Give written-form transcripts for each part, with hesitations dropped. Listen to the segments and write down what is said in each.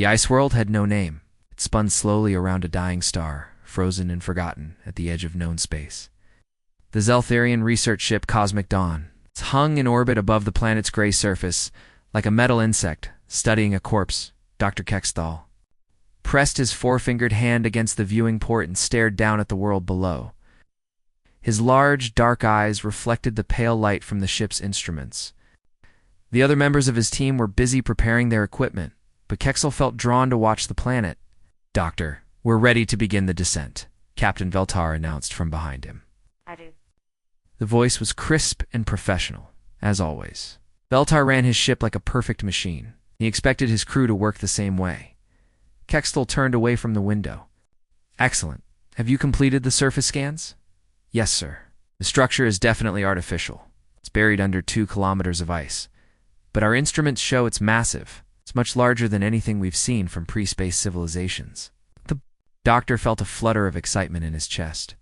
The ice world had no name. It spun slowly around a dying star, frozen and forgotten at the edge of known space. The Zeltharian research ship Cosmic Dawn hung in orbit above the planet's gray surface, like a metal insect studying a corpse. Dr. Kexthal pressed his four-fingered hand against the viewing port and stared down at the world below. His large, dark eyes reflected the pale light from the ship's instruments. The other members of his team were busy preparing their equipment, but Kexel felt drawn to watch the planet. "Doctor, we're ready to begin the descent," Captain Veltar announced from behind him. I do. The voice was crisp and professional, as always. Veltar ran his ship like a perfect machine. He expected his crew to work the same way. Kexel turned away from the window. "Excellent. Have you completed the surface scans?" "Yes, sir. The structure is definitely artificial. It's buried under 2 kilometers of ice. But our instruments show it's massive. It's much larger than anything we've seen from pre-space civilizations." The doctor felt a flutter of excitement in his chest.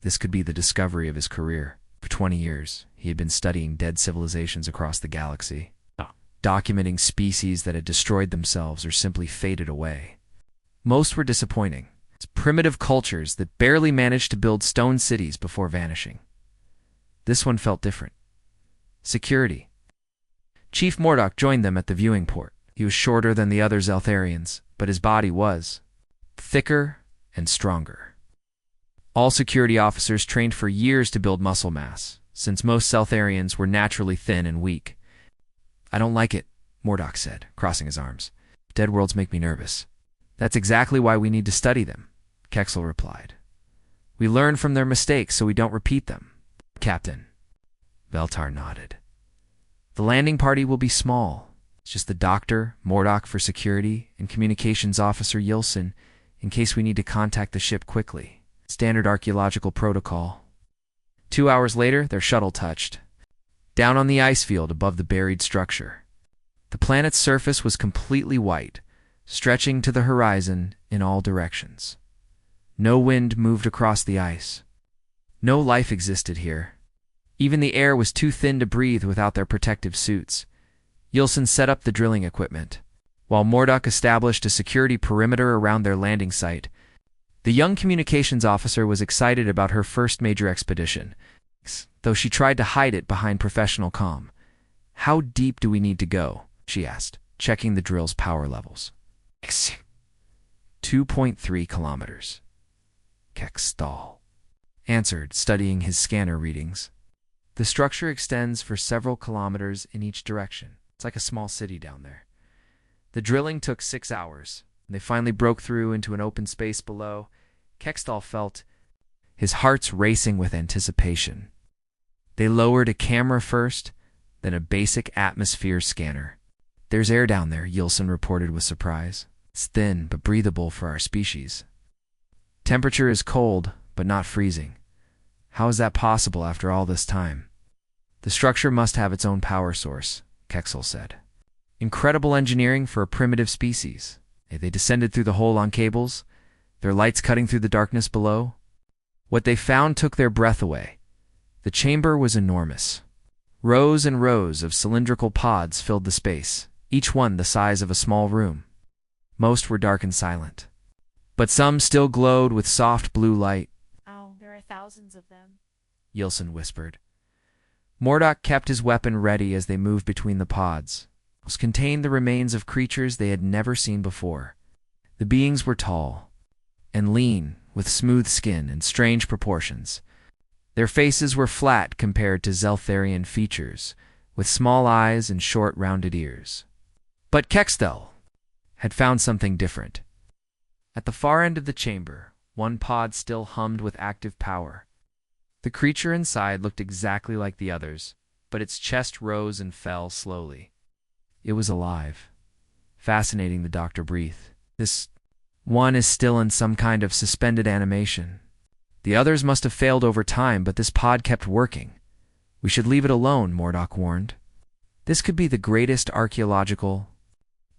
This could be the discovery of his career. For 20 years, he had been studying dead civilizations across the galaxy, documenting species that had destroyed themselves or simply faded away. Most were disappointing. It's primitive cultures that barely managed to build stone cities before vanishing. This one felt different. Security. Chief Mordock joined them at the viewing port. He was shorter than the other Zeltharians, but his body was thicker and stronger. All security officers trained for years to build muscle mass, since most Zeltharians were naturally thin and weak. "I don't like it," Mordock said, crossing his arms. "Dead worlds make me nervous." "That's exactly why we need to study them," Kexel replied. "We learn from their mistakes so we don't repeat them." "Captain." Veltar nodded. "The landing party will be small. It's just the doctor, Mordock for security, and communications officer Yilson in case we need to contact the ship quickly. Standard archaeological protocol." 2 hours later, their shuttle touched down on the ice field above the buried structure. The planet's surface was completely white, stretching to the horizon in all directions. No wind moved across the ice. No life existed here. Even the air was too thin to breathe without their protective suits. Yilson set up the drilling equipment, while Mordock established a security perimeter around their landing site. The young communications officer was excited about her first major expedition, though she tried to hide it behind professional calm. "How deep do we need to go?" she asked, checking the drill's power levels. 2.3 kilometers. Kexthal answered, studying his scanner readings. "The structure extends for several kilometers in each direction. It's like a small city down there." The drilling took 6 hours, and they finally broke through into an open space below. Kexthal felt his heart's racing with anticipation. They lowered a camera first, then a basic atmosphere scanner. "There's air down there," Yilson reported with surprise. "It's thin, but breathable for our species. Temperature is cold, but not freezing. How is that possible after all this time?" "The structure must have its own power source," Kexel said. "Incredible engineering for a primitive species. They descended through the hole on cables, their lights cutting through the darkness below. What they found took their breath away. The chamber was enormous. Rows and rows of cylindrical pods filled the space, each one the size of a small room. Most were dark and silent, but some still glowed with soft blue light. "Oh, there are thousands of them," Yilson whispered. Mordock kept his weapon ready as they moved between the pods. It contained the remains of creatures they had never seen before. The beings were tall and lean, with smooth skin and strange proportions. Their faces were flat compared to Zeltharian features, with small eyes and short, rounded ears. But Kexthal had found something different. At the far end of the chamber, one pod still hummed with active power. The creature inside looked exactly like the others, but its chest rose and fell slowly. It was alive. Fascinating, the doctor breathed. This one is still in some kind of suspended animation. The others must have failed over time, but this pod kept working. "We should leave it alone," Mordock warned. "This could be the greatest archaeological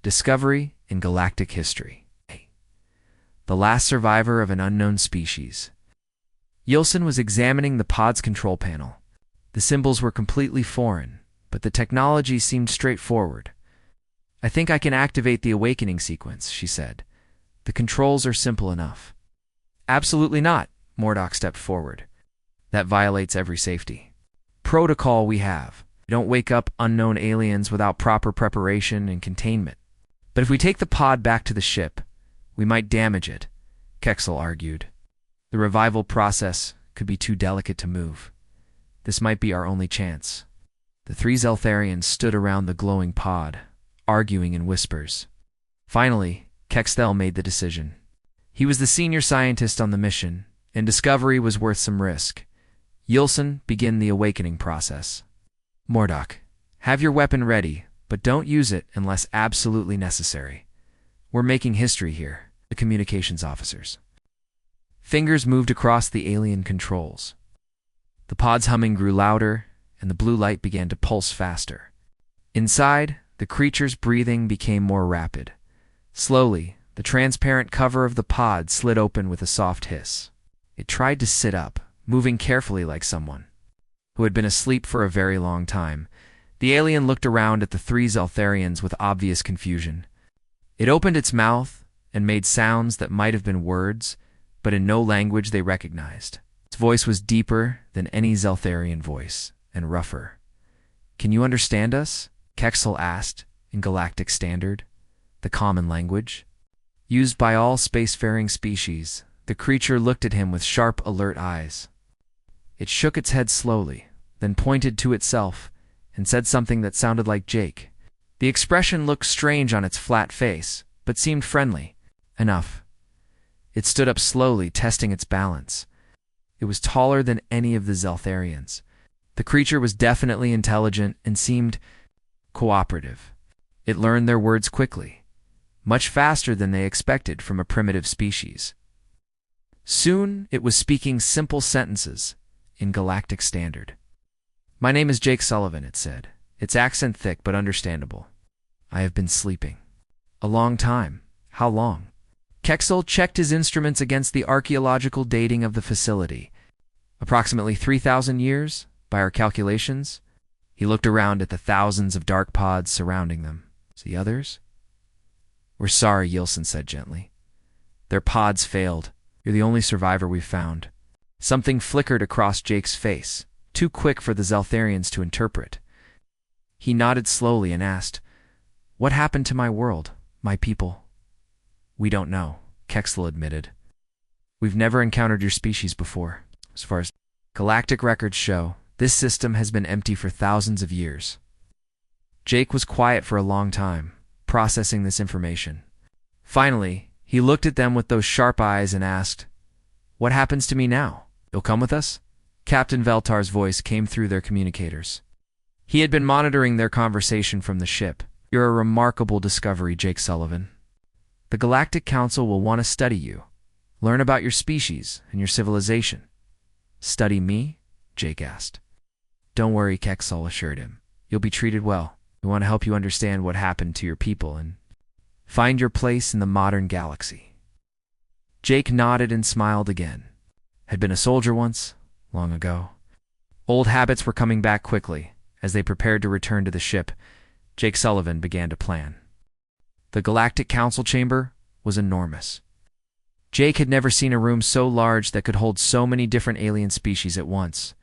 discovery in galactic history. The last survivor of an unknown species." Yilson was examining the pod's control panel. The symbols were completely foreign, but the technology seemed straightforward. I think I can activate the awakening sequence, she said. The controls are simple enough. Absolutely not, Mordok stepped forward. That violates every safety protocol we have. We don't wake up unknown aliens without proper preparation and containment. But if we take the pod back to the ship, we might damage it, Kexel argued. The revival process could be too delicate to move. This might be our only chance. The three Zeltharians stood around the glowing pod, arguing in whispers. Finally, Kexel made the decision. He was the senior scientist on the mission, and discovery was worth some risk. Yilson, begin the awakening process. Mordok, have your weapon ready, but don't use it unless absolutely necessary. We're making history here, the communications officers. Fingers moved across the alien controls. The pod's humming grew louder, and the blue light began to pulse faster. Inside, the creature's breathing became more rapid. Slowly, the transparent cover of the pod slid open with a soft hiss. It tried to sit up, moving carefully like someone who had been asleep for a very long time. The alien looked around at the three Zeltharians with obvious confusion. It opened its mouth and made sounds that might have been words, but in no language they recognized. Its voice was deeper than any Zeltharian voice, and rougher. Can you understand us? Kexel asked, in Galactic Standard, the common language used by all spacefaring species. The creature looked at him with sharp, alert eyes. It shook its head slowly, then pointed to itself and said something that sounded like Jake. The expression looked strange on its flat face, but seemed friendly enough. It stood up slowly, testing its balance. It was taller than any of the Zeltharians. The creature was definitely intelligent and seemed cooperative. It learned their words quickly, much faster than they expected from a primitive species. Soon, it was speaking simple sentences in Galactic Standard. My name is Jake Sullivan, it said. Its accent thick but understandable. I have been sleeping. A long time. How long? Kexel checked his instruments against the archaeological dating of the facility. Approximately 3,000 years, by our calculations. He looked around at the thousands of dark pods surrounding them. See others? We're sorry, Yilson said gently. Their pods failed. You're the only survivor we've found. Something flickered across Jake's face, too quick for the Zeltharians to interpret. He nodded slowly and asked, What happened to my world, my people? We don't know, Kexel admitted. We've never encountered your species before. As far as galactic records show, this system has been empty for thousands of years. Jake was quiet for a long time, processing this information. Finally, he looked at them with those sharp eyes and asked, What happens to me now? You'll come with us? Captain Veltar's voice came through their communicators. He had been monitoring their conversation from the ship. You're a remarkable discovery, Jake Sullivan. The Galactic Council will want to study you, learn about your species and your civilization. Study me? Jake asked. Don't worry, Kexel assured him. You'll be treated well. We want to help you understand what happened to your people and find your place in the modern galaxy. Jake nodded and smiled again. Had been a soldier once, long ago. Old habits were coming back quickly. As they prepared to return to the ship, Jake Sullivan began to plan. The Galactic Council chamber was enormous. Jake had never seen a room so large that could hold so many different alien species at once.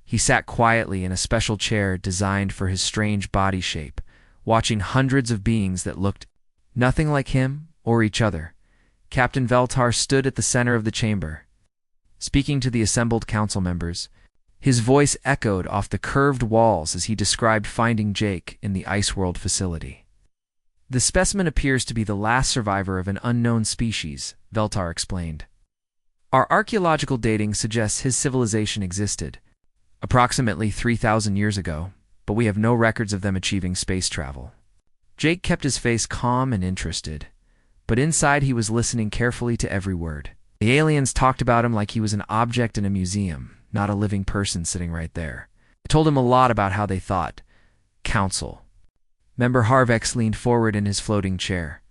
He sat quietly in a special chair designed for his strange body shape, watching hundreds of beings that looked nothing like him or each other. Captain Veltar stood at the center of the chamber, speaking to the assembled council members. His voice echoed off the curved walls as he described finding Jake in the Iceworld facility. The specimen appears to be the last survivor of an unknown species, Veltar explained. Our archaeological dating suggests his civilization existed approximately 3,000 years ago, but we have no records of them achieving space travel. Jake kept his face calm and interested, but inside he was listening carefully to every word. The aliens talked about him like he was an object in a museum, not a living person sitting right there. It told him a lot about how they thought. Council. Member Harvex leaned forward in his floating chair.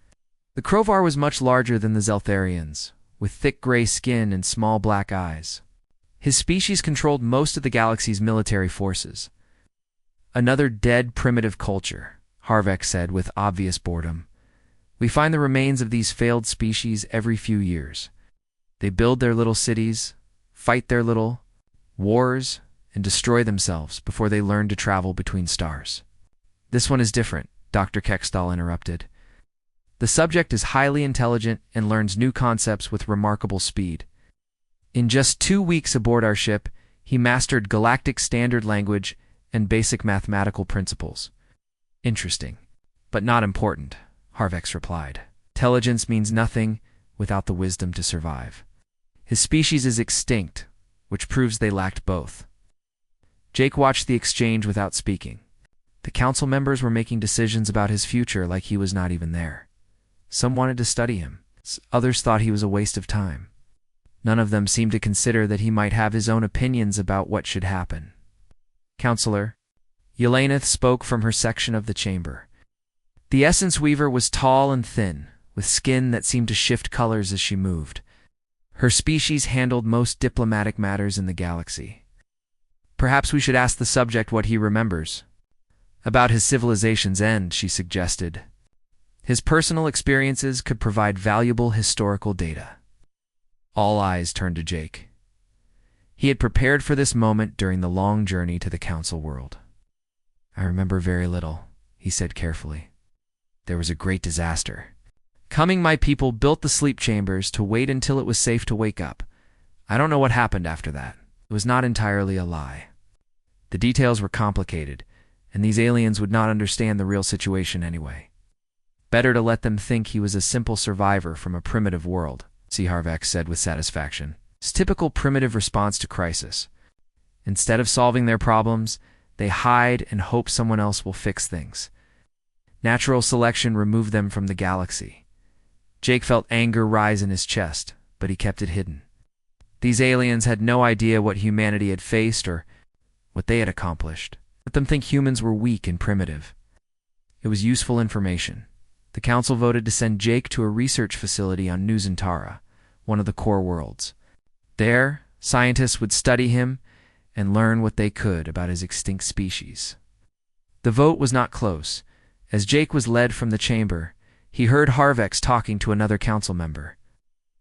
The Crovar was much larger than the Zeltharians, with thick gray skin and small black eyes. His species controlled most of the galaxy's military forces. Another dead primitive culture, Harveck said with obvious boredom. We find the remains of these failed species every few years. They build their little cities, fight their little wars, and destroy themselves before they learn to travel between stars. This one is different, Dr. Keckstall interrupted. The subject is highly intelligent and learns new concepts with remarkable speed. In just 2 weeks aboard our ship, he mastered galactic standard language and basic mathematical principles. Interesting, but not important, Harvex replied. Intelligence means nothing without the wisdom to survive. His species is extinct, which proves they lacked both. Jake watched the exchange without speaking. The council members were making decisions about his future like he was not even there. Some wanted to study him. Others thought he was a waste of time. None of them seemed to consider that he might have his own opinions about what should happen. Counselor, Yelaneth spoke from her section of the chamber. The Essence Weaver was tall and thin, with skin that seemed to shift colors as she moved. Her species handled most diplomatic matters in the galaxy. Perhaps we should ask the subject what he remembers. About his civilization's end, she suggested. His personal experiences could provide valuable historical data. All eyes turned to Jake. He had prepared for this moment during the long journey to the council world. I remember very little, he said carefully. There was a great disaster. Coming, my people built the sleep chambers to wait until it was safe to wake up. I don't know what happened after that. It was not entirely a lie. The details were complicated, and these aliens would not understand the real situation anyway. Better to let them think he was a simple survivor from a primitive world, C. Harveck said with satisfaction. It's typical primitive response to crisis. Instead of solving their problems, they hide and hope someone else will fix things. Natural selection removed them from the galaxy. Jake felt anger rise in his chest, but he kept it hidden. These aliens had no idea what humanity had faced or what they had accomplished. Let them think humans were weak and primitive. It was useful information. The council voted to send Jake to a research facility on New Zentara, one of the core worlds. There, scientists would study him and learn what they could about his extinct species. The vote was not close. As Jake was led from the chamber, he heard Harvex talking to another council member.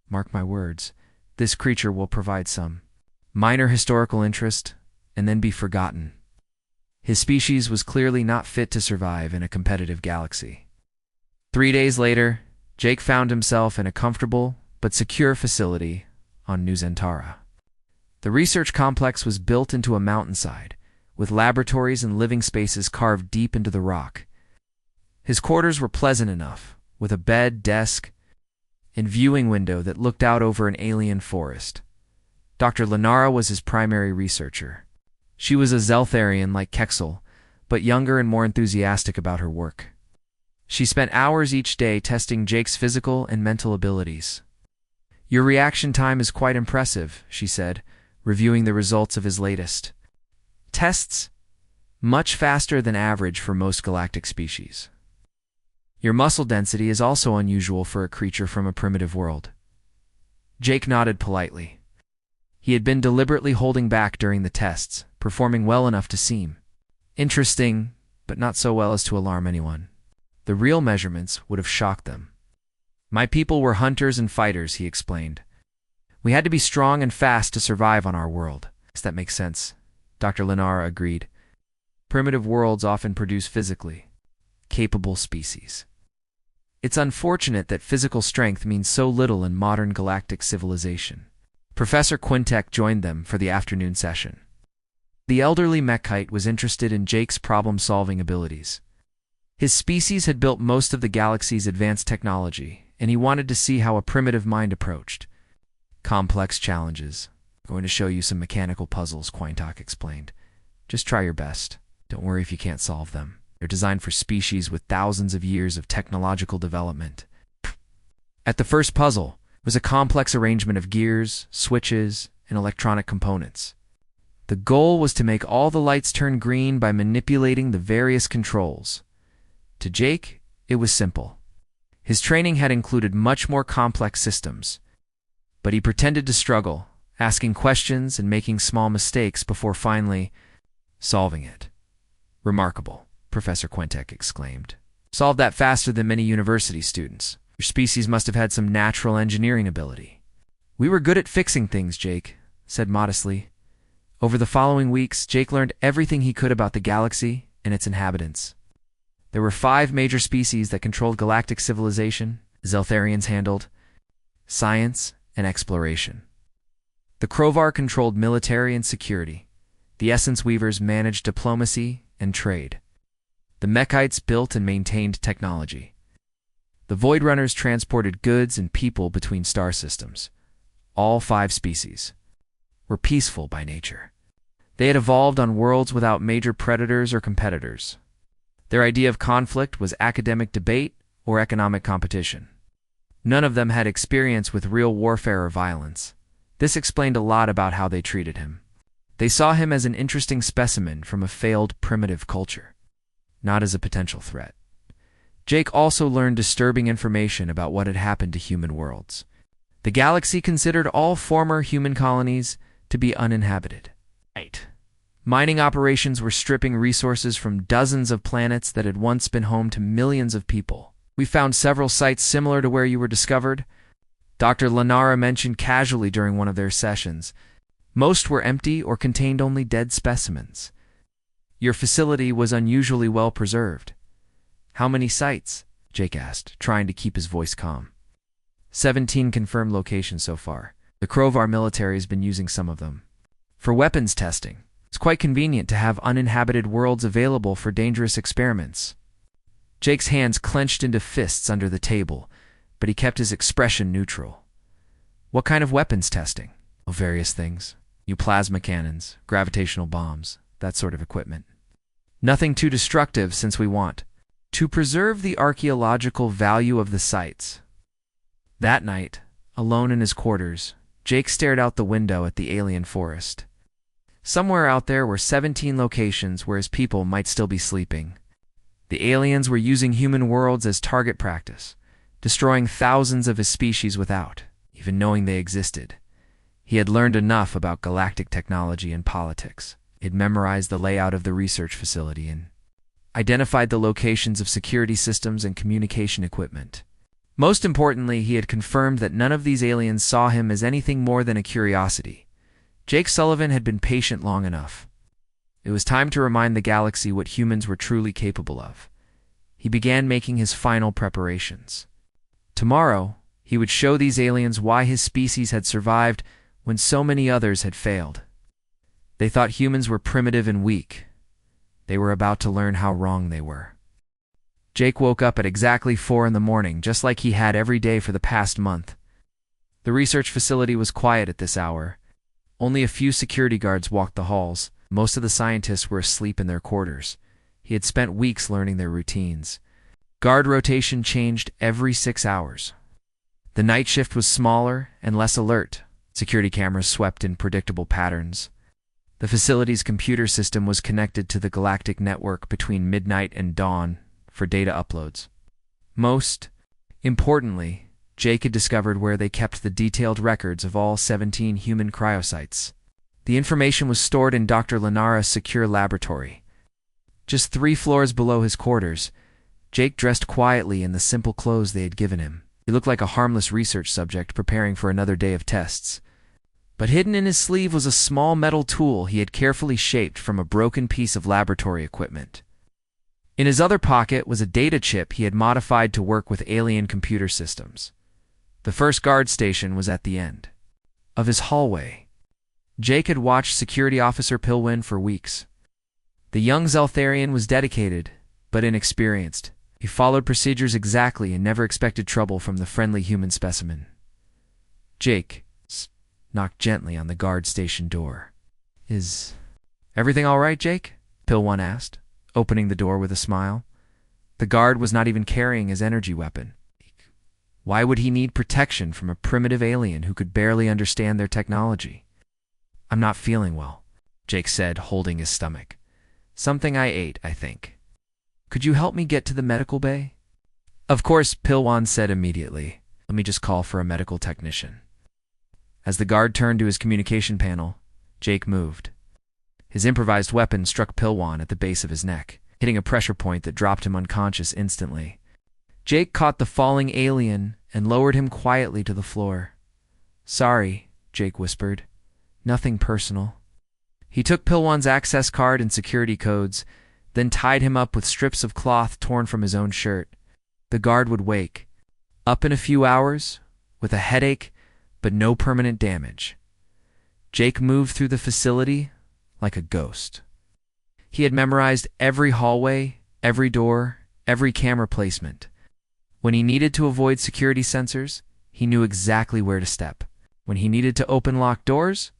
Mark my words, this creature will provide some minor historical interest and then be forgotten. His species was clearly not fit to survive in a competitive galaxy. 3 days later, Jake found himself in a comfortable but secure facility on New Zentara. The research complex was built into a mountainside, with laboratories and living spaces carved deep into the rock. His quarters were pleasant enough, with a bed, desk, and viewing window that looked out over an alien forest. Dr. Lenara was his primary researcher. She was a Zeltharian like Kexel, but younger and more enthusiastic about her work. She spent hours each day testing Jake's physical and mental abilities. Your reaction time is quite impressive, she said, reviewing the results of his latest tests. Much faster than average for most galactic species. Your muscle density is also unusual for a creature from a primitive world. Jake nodded politely. He had been deliberately holding back during the tests, performing well enough to seem interesting, but not so well as to alarm anyone. The real measurements would have shocked them. My people were hunters and fighters, he explained. We had to be strong and fast to survive on our world. Does that make sense? Dr. Lenara agreed. Primitive worlds often produce physically capable species. It's unfortunate that physical strength means so little in modern galactic civilization. Professor Quintek joined them for the afternoon session. The elderly Mechite was interested in Jake's problem-solving abilities. His species had built most of the galaxy's advanced technology, and he wanted to see how a primitive mind approached complex challenges. I'm going to show you some mechanical puzzles, Quintek explained. Just try your best. Don't worry if you can't solve them. They're designed for species with thousands of years of technological development. At the first puzzle was a complex arrangement of gears, switches, and electronic components. The goal was to make all the lights turn green by manipulating the various controls. To Jake, it was simple. His training had included much more complex systems, but he pretended to struggle, asking questions and making small mistakes before finally solving it. Remarkable, Professor Quintek exclaimed. Solved that faster than many university students. Your species must have had some natural engineering ability. We were good at fixing things, Jake said modestly. Over the following weeks, Jake learned everything he could about the galaxy and its inhabitants. There were 5 major species that controlled galactic civilization. Zeltharians handled science and exploration. The Krovar controlled military and security. The Essence Weavers managed diplomacy and trade. The Mechites built and maintained technology. The Void Runners transported goods and people between star systems. All 5 species were peaceful by nature. They had evolved on worlds without major predators or competitors. Their idea of conflict was academic debate or economic competition. None of them had experience with real warfare or violence. This explained a lot about how they treated him. They saw him as an interesting specimen from a failed primitive culture, not as a potential threat. Jake also learned disturbing information about what had happened to human worlds. The galaxy considered all former human colonies to be uninhabited. Mining operations were stripping resources from dozens of planets that had once been home to millions of people. We found several sites similar to where you were discovered, Dr. Lanara mentioned casually during one of their sessions. Most were empty or contained only dead specimens. Your facility was unusually well preserved. How many sites? Jake asked, trying to keep his voice calm. 17 confirmed locations so far. The Krovar military has been using some of them for weapons testing. It's quite convenient to have uninhabited worlds available for dangerous experiments. Jake's hands clenched into fists under the table, but he kept his expression neutral. What kind of weapons testing? Oh, various things. Plasma cannons, gravitational bombs, that sort of equipment. Nothing too destructive, since we want to preserve the archaeological value of the sites. That night, alone in his quarters, Jake stared out the window at the alien forest. Somewhere out there were 17 locations where his people might still be sleeping. The aliens were using human worlds as target practice, destroying thousands of his species without even knowing they existed. He had learned enough about galactic technology and politics. He had memorized the layout of the research facility and identified the locations of security systems and communication equipment. Most importantly, he had confirmed that none of these aliens saw him as anything more than a curiosity. Jake Sullivan had been patient long enough. It was time to remind the galaxy what humans were truly capable of. He began making his final preparations. Tomorrow, he would show these aliens why his species had survived when so many others had failed. They thought humans were primitive and weak. They were about to learn how wrong they were. Jake woke up at exactly 4 in the morning, just like he had every day for the past month. The research facility was quiet at this hour. Only a few security guards walked the halls. Most of the scientists were asleep in their quarters. He had spent weeks learning their routines. Guard rotation changed every 6 hours. The night shift was smaller and less alert. Security cameras swept in predictable patterns. The facility's computer system was connected to the galactic network between midnight and dawn for data uploads. Most importantly, Jake had discovered where they kept the detailed records of all 17 human cryosites. The information was stored in Dr. Lanara's secure laboratory. Just 3 floors below his quarters, Jake dressed quietly in the simple clothes they had given him. He looked like a harmless research subject preparing for another day of tests. But hidden in his sleeve was a small metal tool he had carefully shaped from a broken piece of laboratory equipment. In his other pocket was a data chip he had modified to work with alien computer systems. The first guard station was at the end of his hallway. Jake had watched Security Officer Pilwin for weeks. The young Zeltharian was dedicated, but inexperienced. He followed procedures exactly and never expected trouble from the friendly human specimen. Jake knocked gently on the guard station door. Is everything all right, Jake? Pilwin asked, opening the door with a smile. The guard was not even carrying his energy weapon. Why would he need protection from a primitive alien who could barely understand their technology? I'm not feeling well, Jake said, holding his stomach. Something I ate, I think. Could you help me get to the medical bay? Of course, Pilwan said immediately. Let me just call for a medical technician. As the guard turned to his communication panel, Jake moved. His improvised weapon struck Pilwan at the base of his neck. hitting a pressure point that dropped him unconscious instantly. Jake caught the falling alien and lowered him quietly to the floor. "Sorry," Jake whispered. "Nothing personal." He took Pilwan's access card and security codes, then tied him up with strips of cloth torn from his own shirt. The guard would wake up in a few hours, with a headache, but no permanent damage. Jake moved through the facility like a ghost. He had memorized every hallway, every door, every camera placement. When he needed to avoid security sensors, he knew exactly where to step. When he needed to open locked doors,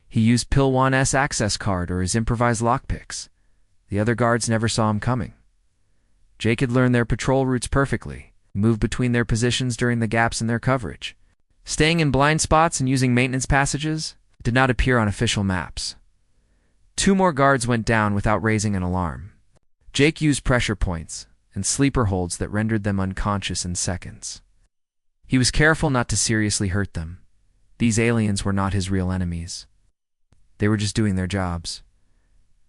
he used Pilwan's access card or his improvised lockpicks. The other guards never saw him coming. Jake had learned their patrol routes perfectly, moved between their positions during the gaps in their coverage. Staying in blind spots and using maintenance passages did not appear on official maps. 2 more guards went down without raising an alarm. Jake used pressure points and sleeper holds that rendered them unconscious in seconds. He was careful not to seriously hurt them. These aliens were not his real enemies. They were just doing their jobs.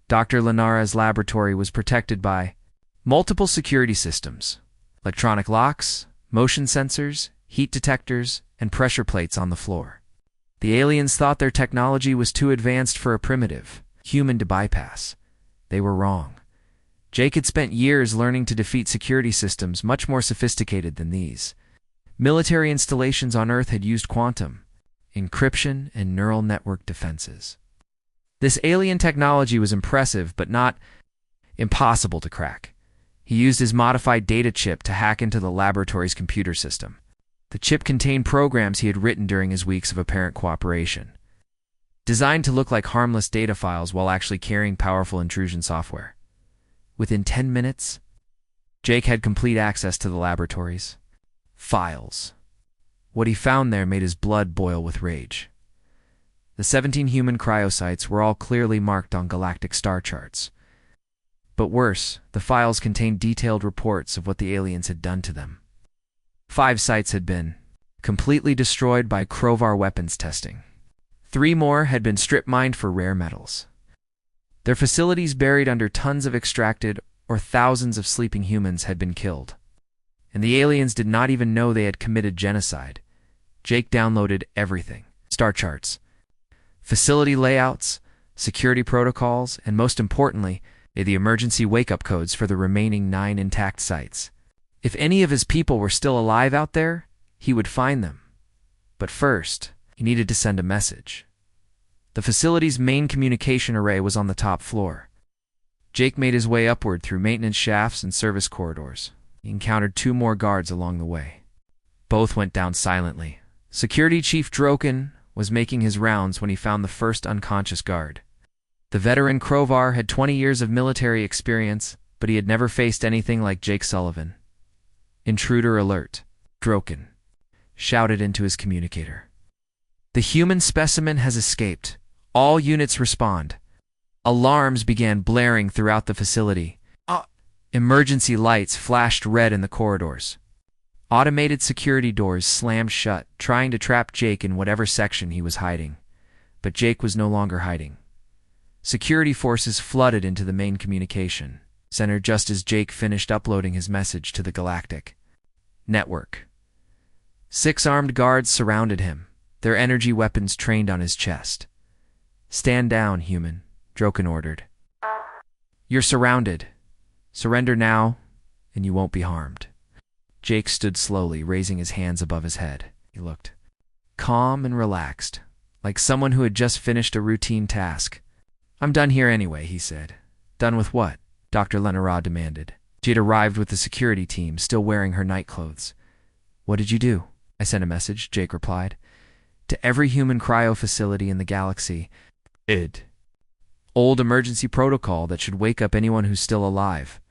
Dr. Lenara's laboratory was protected by multiple security systems, electronic locks, motion sensors, heat detectors, and pressure plates on the floor. The aliens thought their technology was too advanced for a primitive human to bypass. They were wrong. Jake had spent years learning to defeat security systems much more sophisticated than these. Military installations on Earth had used quantum, encryption, and neural network defenses. This alien technology was impressive, but not impossible to crack. He used his modified data chip to hack into the laboratory's computer system. The chip contained programs he had written during his weeks of apparent cooperation, designed to look like harmless data files while actually carrying powerful intrusion software. Within 10 minutes, Jake had complete access to the laboratory's files. What he found there made his blood boil with rage. The 17 human cryosites were all clearly marked on galactic star charts. But worse, the files contained detailed reports of what the aliens had done to them. 5 sites had been completely destroyed by Crowvar weapons testing. 3 more had been strip-mined for rare metals. Their facilities buried under tons of extracted or thousands of sleeping humans had been killed. And the aliens did not even know they had committed genocide. Jake downloaded everything: star charts, facility layouts, security protocols, and most importantly, the emergency wake-up codes for the remaining 9 intact sites. If any of his people were still alive out there, he would find them. But first, he needed to send a message. The facility's main communication array was on the top floor. Jake made his way upward through maintenance shafts and service corridors. He encountered 2 more guards along the way. Both went down silently. Security Chief Droken was making his rounds when he found the first unconscious guard. The veteran Crowvar had 20 years of military experience, but he had never faced anything like Jake Sullivan. "Intruder alert," Droken shouted into his communicator. "The human specimen has escaped. All units respond." Alarms began blaring throughout the facility. Emergency lights flashed red in the corridors. Automated security doors slammed shut, trying to trap Jake in whatever section he was hiding. But Jake was no longer hiding. Security forces flooded into the main communication center just as Jake finished uploading his message to the Galactic network. 6 armed guards surrounded him, their energy weapons trained on his chest. "Stand down, human," Droken ordered. "You're surrounded. Surrender now, and you won't be harmed." Jake stood slowly, raising his hands above his head. He looked calm and relaxed, like someone who had just finished a routine task. "I'm done here anyway," he said. "Done with what?" Dr. Lenara demanded. She had arrived with the security team, still wearing her night clothes. "What did you do?" "I sent a message," Jake replied. "To every human cryo facility in the galaxy. Old emergency protocol that should wake up anyone who's still alive."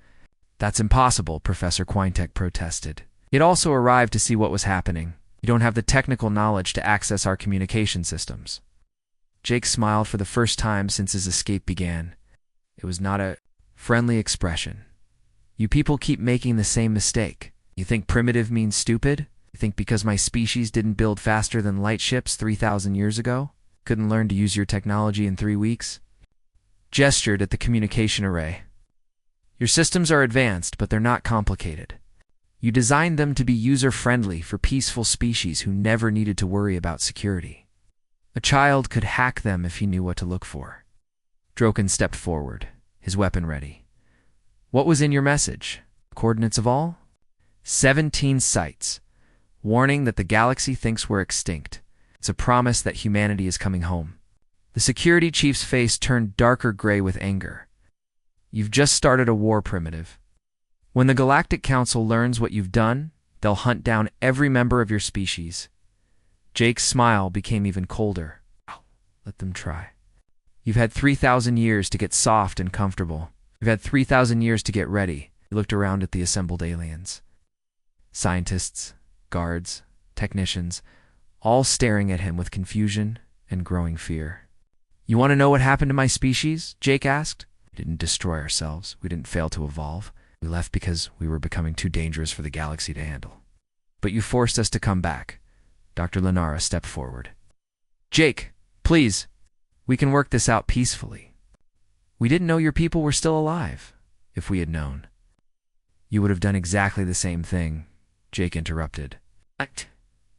"That's impossible," Professor Quintek protested. "He had also arrived to see what was happening. You don't have the technical knowledge to access our communication systems." Jake smiled for the first time since his escape began. It was not a friendly expression. "You people keep making the same mistake. You think primitive means stupid? You think because my species didn't build faster than light ships 3,000 years ago, couldn't learn to use your technology in 3 weeks?" Gestured at the communication array. Your systems are advanced, but they're not complicated. You designed them to be user-friendly for peaceful species who never needed to worry about security. A child could hack them if he knew what to look for. Droken stepped forward, his weapon ready. What was in your message? Coordinates of all? 17 sites. Warning that the galaxy thinks we're extinct. It's a promise that humanity is coming home. The security chief's face turned darker gray with anger. You've just started a war, Primitive. When the Galactic Council learns what you've done, they'll hunt down every member of your species. Jake's smile became even colder. Let them try. You've had 3,000 years to get soft and comfortable. You've had 3,000 years to get ready. He looked around at the assembled aliens. Scientists, guards, technicians, all staring at him with confusion and growing fear. You want to know what happened to my species? Jake asked. We didn't destroy ourselves. We didn't fail to evolve. We left because we were becoming too dangerous for the galaxy to handle. But you forced us to come back. Dr. Lenara stepped forward. Jake, please. We can work this out peacefully. We didn't know your people were still alive. If we had known, you would have done exactly the same thing, Jake interrupted.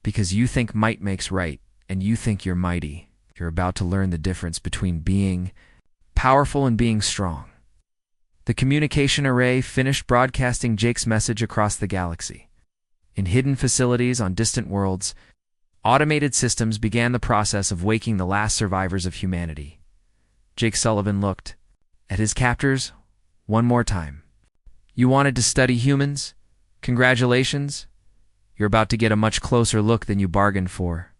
Because you think might makes right, and you think you're mighty. You're about to learn the difference between being powerful and being strong. The communication array finished broadcasting Jake's message across the galaxy. In hidden facilities on distant worlds, automated systems began the process of waking the last survivors of humanity. Jake Sullivan looked at his captors one more time. You wanted to study humans? Congratulations. You're about to get a much closer look than you bargained for.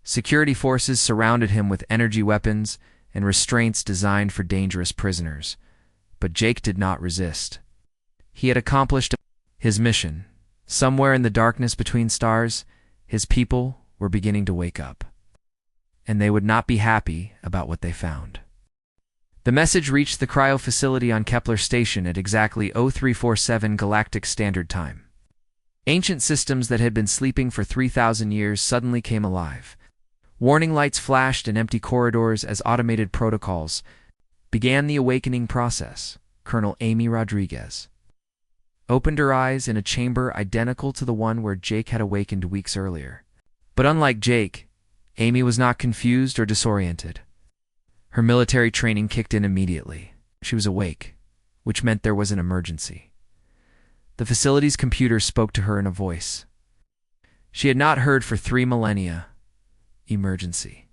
Security forces surrounded him with energy weapons and restraints designed for dangerous prisoners. But Jake did not resist. He had accomplished his mission. Somewhere in the darkness between stars, his people were beginning to wake up. And they would not be happy about what they found. The message reached the Cryo facility on Kepler Station at exactly 0347 Galactic Standard Time. Ancient systems that had been sleeping for 3,000 years suddenly came alive. Warning lights flashed in empty corridors as automated protocols began the awakening process. Colonel Amy Rodriguez opened her eyes in a chamber identical to the one where Jake had awakened weeks earlier. But unlike Jake, Amy was not confused or disoriented. Her military training kicked in immediately. She was awake, which meant there was an emergency. The facility's computer spoke to her in a voice she had not heard for 3 millennia. Emergency.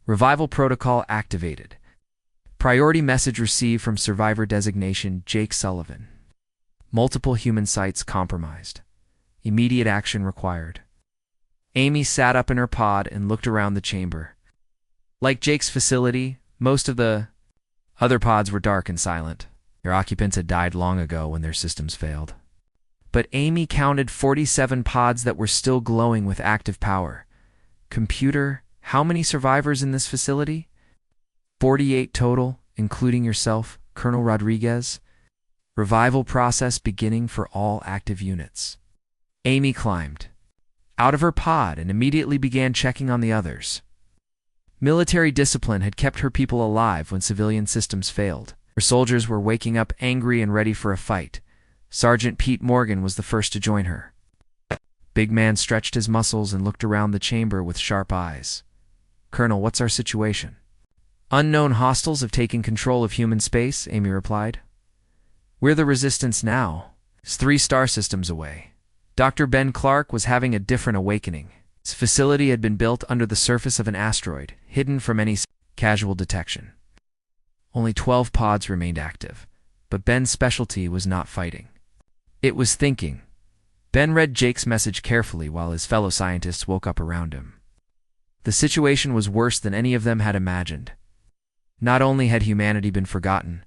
Revival protocol activated. Priority message received from survivor designation Jake Sullivan. Multiple human sites compromised. Immediate action required. Amy sat up in her pod and looked around the chamber. Like Jake's facility, most of the other pods were dark and silent. Their occupants had died long ago when their systems failed. But Amy counted 47 pods that were still glowing with active power. Computer, how many survivors in this facility? 48 total, including yourself, Colonel Rodriguez. Revival process beginning for all active units. Amy climbed out of her pod and immediately began checking on the others. Military discipline had kept her people alive when civilian systems failed. Her soldiers were waking up angry and ready for a fight. Sergeant Pete Morgan was the first to join her. Big man stretched his muscles and looked around the chamber with sharp eyes. Colonel, what's our situation? Unknown hostiles have taken control of human space, Amy replied. We're the resistance now. It's 3 star systems away. Dr. Ben Clark was having a different awakening. His facility had been built under the surface of an asteroid, hidden from any casual detection. Only 12 pods remained active, but Ben's specialty was not fighting. It was thinking. Ben read Jake's message carefully while his fellow scientists woke up around him. The situation was worse than any of them had imagined. Not only had humanity been forgotten,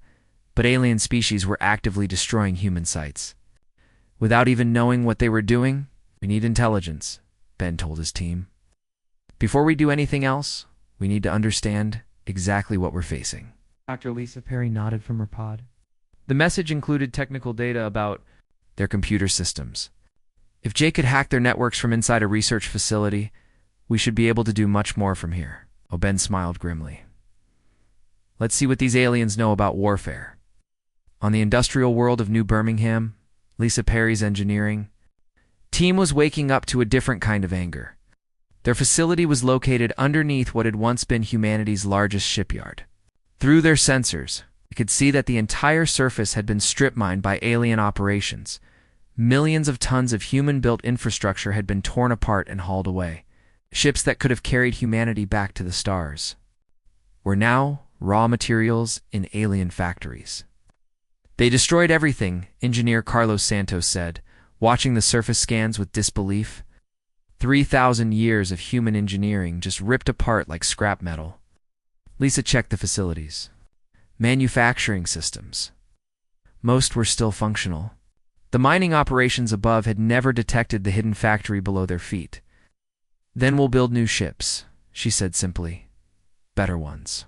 but alien species were actively destroying human sites. Without even knowing what they were doing, we need intelligence, Ben told his team. Before we do anything else, we need to understand exactly what we're facing. Dr. Lisa Perry nodded from her pod. The message included technical data about their computer systems. If Jake could hack their networks from inside a research facility, we should be able to do much more from here. Ben smiled grimly. Let's see what these aliens know about warfare. On the industrial world of New Birmingham, Lisa Perry's engineering team was waking up to a different kind of anger. Their facility was located underneath what had once been humanity's largest shipyard. Through their sensors, they could see that the entire surface had been strip-mined by alien operations. Millions of tons of human-built infrastructure had been torn apart and hauled away. Ships that could have carried humanity back to the stars were now raw materials in alien factories. They destroyed everything, engineer Carlos Santos said, watching the surface scans with disbelief. 3,000 years of human engineering just ripped apart like scrap metal. Lisa checked the facilities. Manufacturing systems. Most were still functional. The mining operations above had never detected the hidden factory below their feet. Then we'll build new ships, she said simply. Better ones.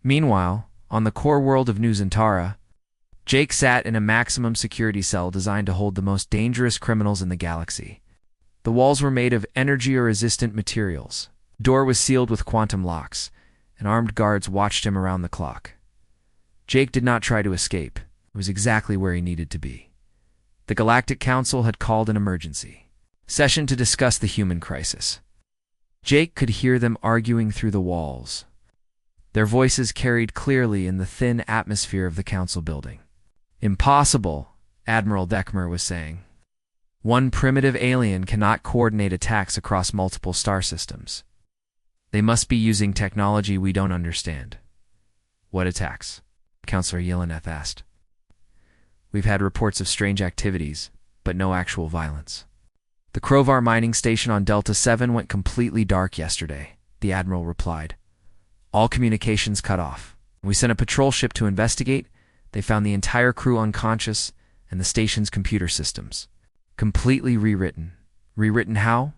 Meanwhile, on the core world of New Zantara, Jake sat in a maximum security cell designed to hold the most dangerous criminals in the galaxy. The walls were made of energy-resistant materials. The door was sealed with quantum locks, and armed guards watched him around the clock. Jake did not try to escape. It was exactly where he needed to be. The Galactic Council had called an emergency session to discuss the human crisis. Jake could hear them arguing through the walls. Their voices carried clearly in the thin atmosphere of the council building. Impossible, Admiral Deckmer was saying. One primitive alien cannot coordinate attacks across multiple star systems. They must be using technology we don't understand. What attacks? Counselor Yelena asked. We've had reports of strange activities, but no actual violence. The Krovar mining station on Delta 7 went completely dark yesterday, the Admiral replied. All communications cut off. We sent a patrol ship to investigate. They found the entire crew unconscious and the station's computer systems completely rewritten. Rewritten how?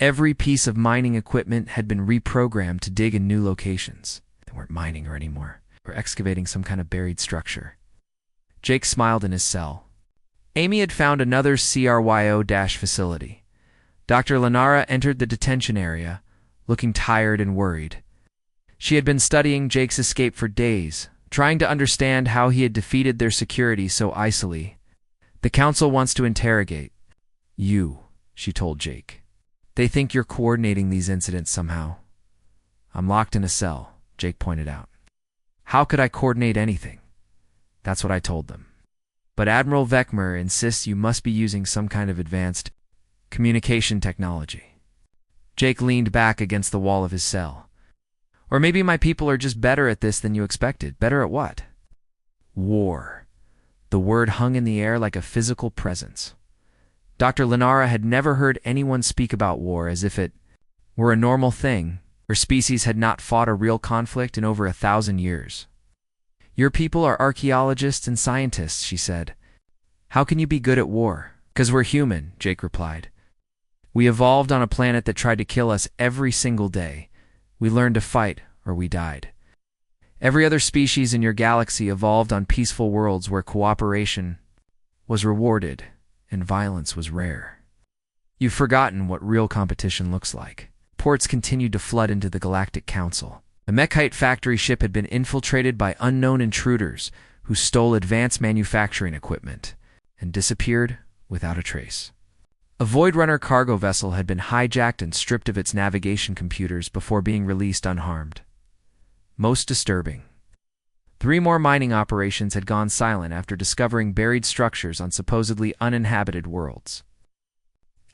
Every piece of mining equipment had been reprogrammed to dig in new locations. They weren't mining her anymore. They were excavating some kind of buried structure. Jake smiled in his cell. Amy had found another CRYO- facility. Dr. Lenara entered the detention area, looking tired and worried. She had been studying Jake's escape for days, trying to understand how he had defeated their security so icily. The council wants to interrogate you, she told Jake. They think you're coordinating these incidents somehow. I'm locked in a cell, Jake pointed out. How could I coordinate anything? That's what I told them. But Admiral Vekmer insists you must be using some kind of advanced communication technology. Jake leaned back against the wall of his cell. Or maybe my people are just better at this than you expected. Better at what? War. The word hung in the air like a physical presence. Dr. Lenara had never heard anyone speak about war as if it were a normal thing. Her species had not fought a real conflict in over 1,000 years. Your people are archaeologists and scientists, she said. How can you be good at war? 'Cause we're human, Jake replied. We evolved on a planet that tried to kill us every single day. We learned to fight, or we died. Every other species in your galaxy evolved on peaceful worlds where cooperation was rewarded and violence was rare. You've forgotten what real competition looks like. Ports continued to flood into the Galactic Council. A Mechite factory ship had been infiltrated by unknown intruders who stole advanced manufacturing equipment and disappeared without a trace. A Void Runner cargo vessel had been hijacked and stripped of its navigation computers before being released unharmed. Most disturbing. 3 more mining operations had gone silent after discovering buried structures on supposedly uninhabited worlds.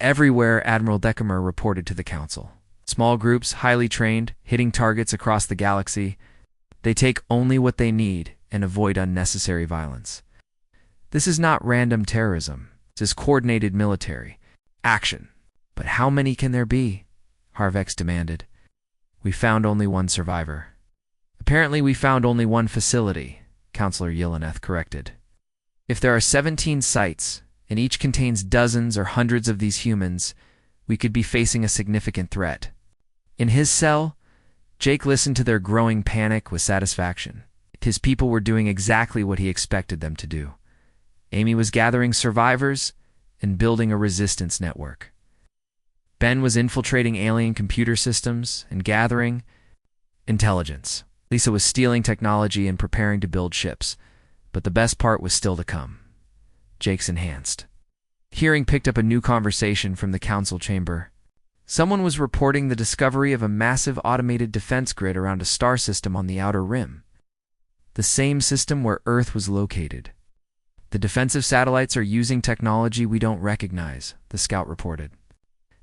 Everywhere, Admiral Deckemer reported to the Council. Small groups, highly trained, hitting targets across the galaxy. They take only what they need and avoid unnecessary violence. This is not random terrorism. This is coordinated military action. But how many can there be? Harvex demanded. We found only one survivor. Apparently we found only one facility, Counselor Yeleneth corrected. If there are 17 sites, and each contains dozens or hundreds of these humans, we could be facing a significant threat. In his cell, Jake listened to their growing panic with satisfaction. His people were doing exactly what he expected them to do. Amy was gathering survivors and building a resistance network. Ben was infiltrating alien computer systems and gathering intelligence. Lisa was stealing technology and preparing to build ships. But the best part was still to come. Jake's enhanced hearing picked up a new conversation from the council chamber. Someone was reporting the discovery of a massive automated defense grid around a star system on the outer rim, the same system where Earth was located. The defensive satellites are using technology we don't recognize, the scout reported.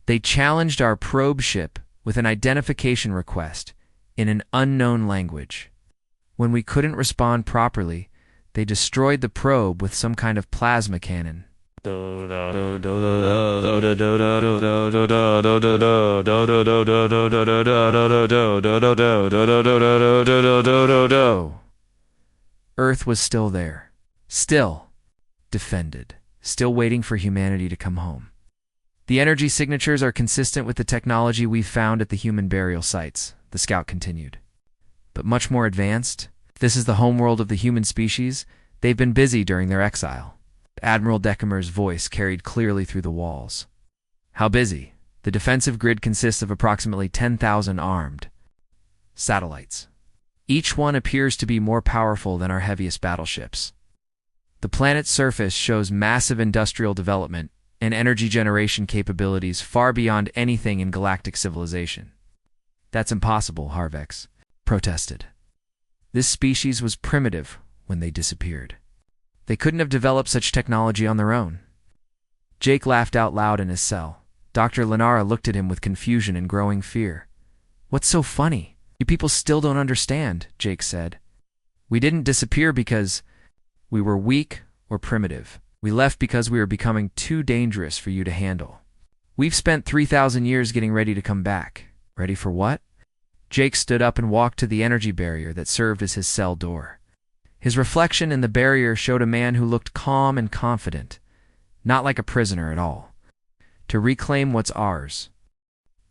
They challenged our probe ship with an identification request in an unknown language. When we couldn't respond properly, they destroyed the probe with some kind of plasma cannon. Earth was still there, still defended, still waiting for humanity to come home. The energy signatures are consistent with the technology we've found at the human burial sites, the scout continued. But much more advanced. This is the homeworld of the human species. They've been busy during their exile. Admiral Deckemer's voice carried clearly through the walls. How busy? The defensive grid consists of approximately 10,000 armed satellites. Each one appears to be more powerful than our heaviest battleships. The planet's surface shows massive industrial development and energy generation capabilities far beyond anything in galactic civilization. That's impossible, Harvex protested. This species was primitive when they disappeared. They couldn't have developed such technology on their own. Jake laughed out loud in his cell. Dr. Lenara looked at him with confusion and growing fear. What's so funny? You people still don't understand, Jake said. We didn't disappear because we were weak or primitive. We left because we were becoming too dangerous for you to handle. We've spent 3,000 years getting ready to come back. Ready for what? Jake stood up and walked to the energy barrier that served as his cell door. His reflection in the barrier showed a man who looked calm and confident, not like a prisoner at all. To reclaim what's ours.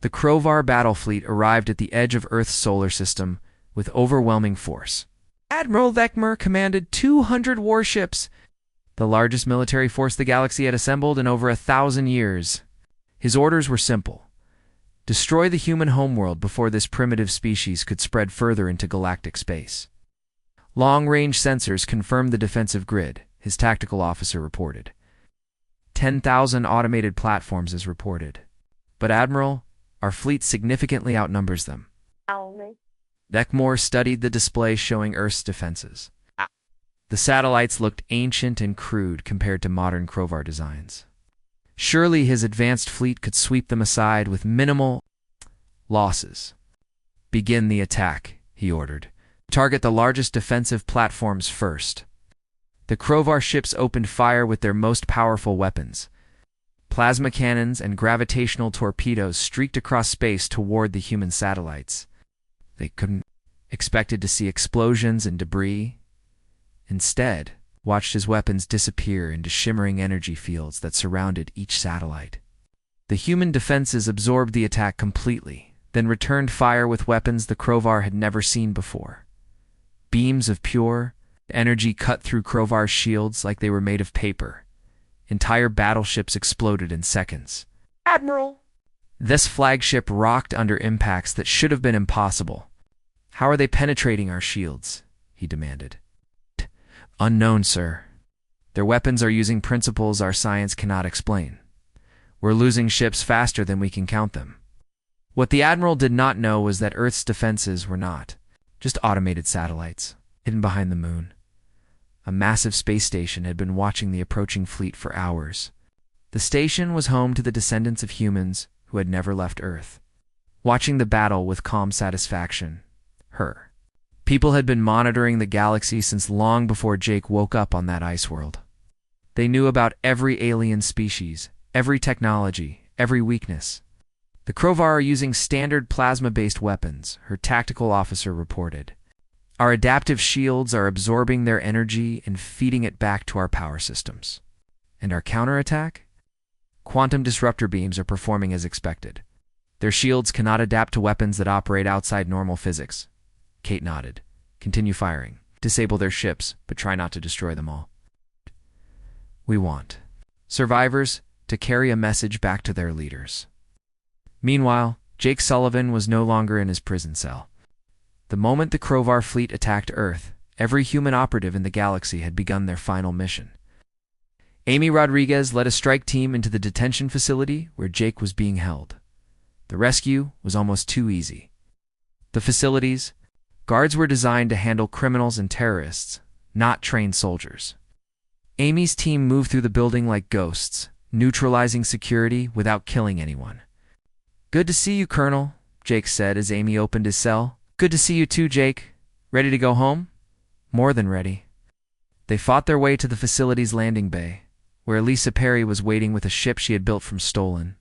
The Krovar battle fleet arrived at the edge of Earth's solar system with overwhelming force. Admiral Deckemer commanded 200 warships, the largest military force the galaxy had assembled in over 1,000 years. His orders were simple. Destroy the human homeworld before this primitive species could spread further into galactic space. Long-range sensors confirmed the defensive grid, his tactical officer reported. 10,000 automated platforms is reported. But Admiral, our fleet significantly outnumbers them. Deckemer studied the display showing Earth's defenses. The satellites looked ancient and crude compared to modern Krovar designs. Surely his advanced fleet could sweep them aside with minimal losses. Begin the attack, he ordered. Target the largest defensive platforms first. The Krovar ships opened fire with their most powerful weapons. Plasma cannons and gravitational torpedoes streaked across space toward the human satellites. They couldn't expected to see explosions and debris. Instead, watched his weapons disappear into shimmering energy fields that surrounded each satellite. The human defenses absorbed the attack completely, then returned fire with weapons the Krovar had never seen before. Beams of pure energy cut through Krovar's shields like they were made of paper. Entire battleships exploded in seconds. Admiral! This flagship rocked under impacts that should have been impossible. How are they penetrating our shields? He demanded. Unknown, sir. Their weapons are using principles our science cannot explain. We're losing ships faster than we can count them. What the Admiral did not know was that Earth's defenses were not just automated satellites, hidden behind the moon. A massive space station had been watching the approaching fleet for hours. The station was home to the descendants of humans who had never left Earth, watching the battle with calm satisfaction. People had been monitoring the galaxy since long before Jake woke up on that ice world. They knew about every alien species, every technology, every weakness. The Krovar are using standard plasma-based weapons, her tactical officer reported. Our adaptive shields are absorbing their energy and feeding it back to our power systems. And our counterattack? Quantum disruptor beams are performing as expected. Their shields cannot adapt to weapons that operate outside normal physics. Kate nodded. Continue firing. Disable their ships, but try not to destroy them all. We want survivors to carry a message back to their leaders. Meanwhile, Jake Sullivan was no longer in his prison cell. The moment the Krovar fleet attacked Earth, every human operative in the galaxy had begun their final mission. Amy Rodriguez led a strike team into the detention facility where Jake was being held. The rescue was almost too easy. The facility's guards were designed to handle criminals and terrorists, not trained soldiers. Amy's team moved through the building like ghosts, neutralizing security without killing anyone. "Good to see you, Colonel," Jake said as Amy opened his cell. "Good to see you too, Jake. Ready to go home?" "More than ready." They fought their way to the facility's landing bay, where Elisa Perry was waiting with a ship she had built from stolen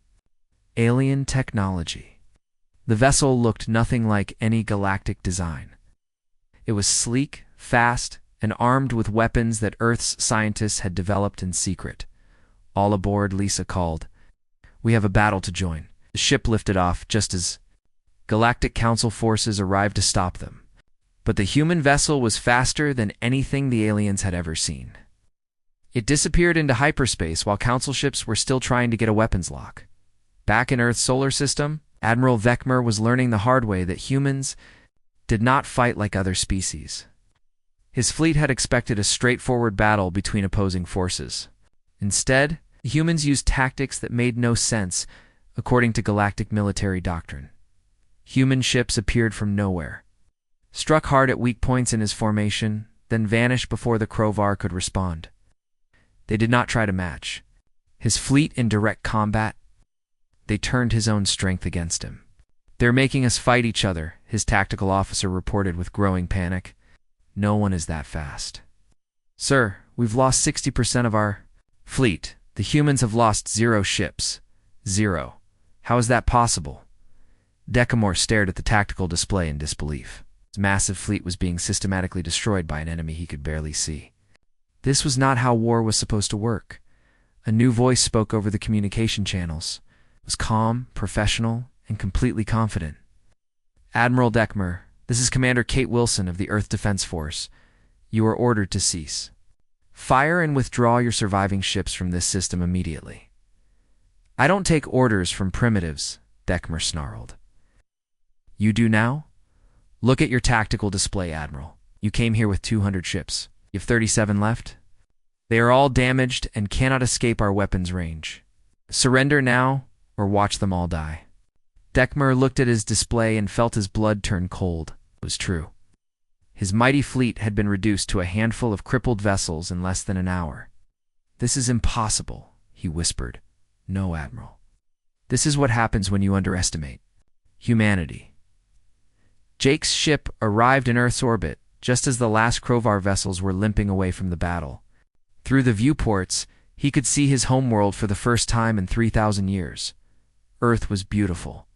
alien technology. The vessel looked nothing like any galactic design. It was sleek, fast, and armed with weapons that Earth's scientists had developed in secret. "All aboard," Lisa called. "We have a battle to join." The ship lifted off just as Galactic Council forces arrived to stop them. But the human vessel was faster than anything the aliens had ever seen. It disappeared into hyperspace while Council ships were still trying to get a weapons lock. Back in Earth's solar system, Admiral Vekmer was learning the hard way that humans did not fight like other species. His fleet had expected a straightforward battle between opposing forces. Instead, the humans used tactics that made no sense, according to galactic military doctrine. Human ships appeared from nowhere, struck hard at weak points in his formation, then vanished before the Crovar could respond. They did not try to match his fleet in direct combat. They turned his own strength against him. "They're making us fight each other," his tactical officer reported with growing panic. "No one is that fast." "Sir, we've lost 60% of our fleet. The humans have lost 0 ships. 0. How is that possible?" Decamore stared at the tactical display in disbelief. His massive fleet was being systematically destroyed by an enemy he could barely see. This was not how war was supposed to work. A new voice spoke over the communication channels. It was calm, professional, and completely confident. "Admiral Decamore, this is Commander Kate Wilson of the Earth Defense Force. You are ordered to cease. Fire and withdraw your surviving ships from this system immediately." "I don't take orders from primitives," Decamore snarled. "You do now? Look at your tactical display, Admiral. You came here with 200 ships. You have 37 left. They are all damaged and cannot escape our weapons range. Surrender now, or watch them all die." Decamore looked at his display and felt his blood turn cold. It was true. His mighty fleet had been reduced to a handful of crippled vessels in less than an hour. "This is impossible," he whispered. "No, Admiral. This is what happens when you underestimate humanity." Jake's ship arrived in Earth's orbit just as the last Crovar vessels were limping away from the battle. Through the viewports, he could see his homeworld for the first time in 3,000 years. Earth was beautiful,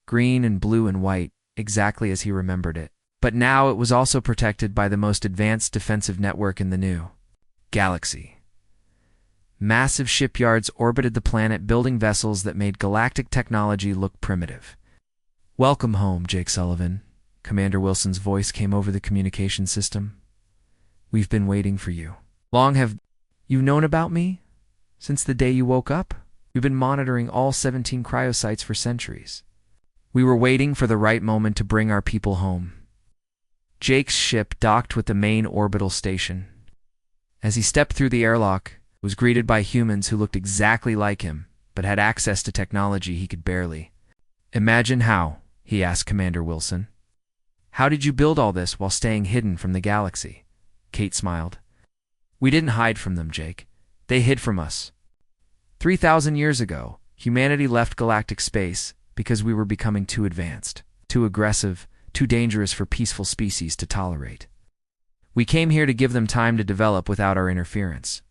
green and blue and white, exactly as he remembered it. But now it was also protected by the most advanced defensive network in the new galaxy. Massive shipyards orbited the planet building vessels that made galactic technology look primitive. "Welcome home, Jake Sullivan," Commander Wilson's voice came over the communication system. "We've been waiting for you. Long have you known about me? Since the day you woke up? We've been monitoring all 17 cryo sites for centuries. We were waiting for the right moment to bring our people home." Jake's ship docked with the main orbital station. As he stepped through the airlock, he was greeted by humans who looked exactly like him, but had access to technology he could barely imagine. "How?" he asked Commander Wilson. "How did you build all this while staying hidden from the galaxy?" Kate smiled. "We didn't hide from them, Jake. They hid from us. 3,000 years ago, humanity left galactic space because we were becoming too advanced, too aggressive, too dangerous for peaceful species to tolerate. We came here to give them time to develop without our interference.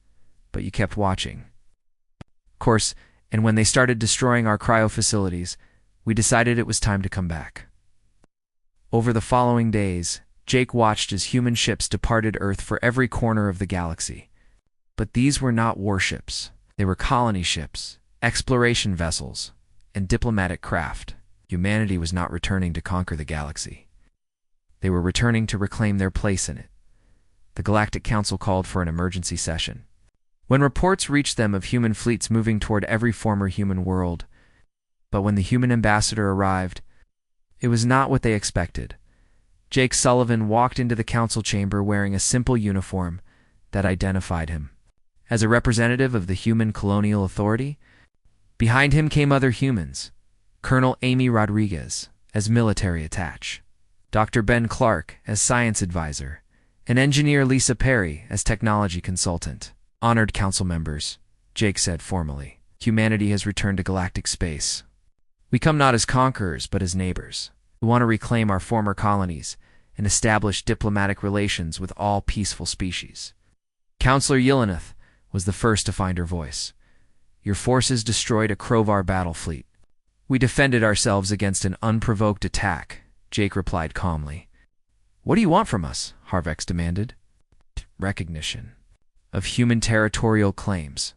But you kept watching. Of course, and when they started destroying our cryo facilities, we decided it was time to come back." Over the following days, Jake watched as human ships departed Earth for every corner of the galaxy. But these were not warships. They were colony ships, exploration vessels, and diplomatic craft. Humanity was not returning to conquer the galaxy. They were returning to reclaim their place in it. The Galactic Council called for an emergency session. When reports reached them of human fleets moving toward every former human world, but when the human ambassador arrived, it was not what they expected. Jake Sullivan walked into the council chamber wearing a simple uniform that identified him as a representative of the human colonial authority. Behind him came other humans, Colonel Amy Rodriguez as military attaché, Dr. Ben Clark as science advisor, and Engineer Lisa Perry as technology consultant. Honored council members, Jake said formally, humanity has returned to galactic space. We come not as conquerors, but as neighbors. We want to reclaim our former colonies and establish diplomatic relations with all peaceful species. Counselor Yelanath was the first to find her voice. Your forces destroyed a Krovar battle fleet. We defended ourselves against an unprovoked attack, Jake replied calmly. What do you want from us? Harvex demanded. Recognition of human territorial claims,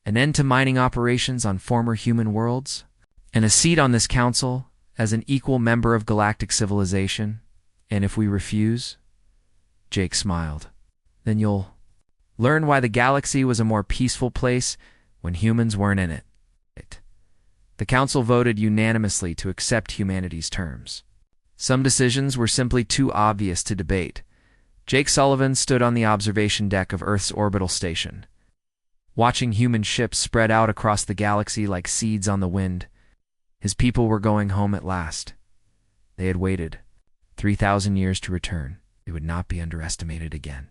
an end to mining operations on former human worlds, and a seat on this council as an equal member of galactic civilization. And if we refuse, Jake smiled, then you'll learn why the galaxy was a more peaceful place when humans weren't in it. The council voted unanimously to accept humanity's terms. Some decisions were simply too obvious to debate. Jake Sullivan stood on the observation deck of Earth's orbital station, watching human ships spread out across the galaxy like seeds on the wind. His people were going home at last. They had waited 3,000 years to return. They would not be underestimated again.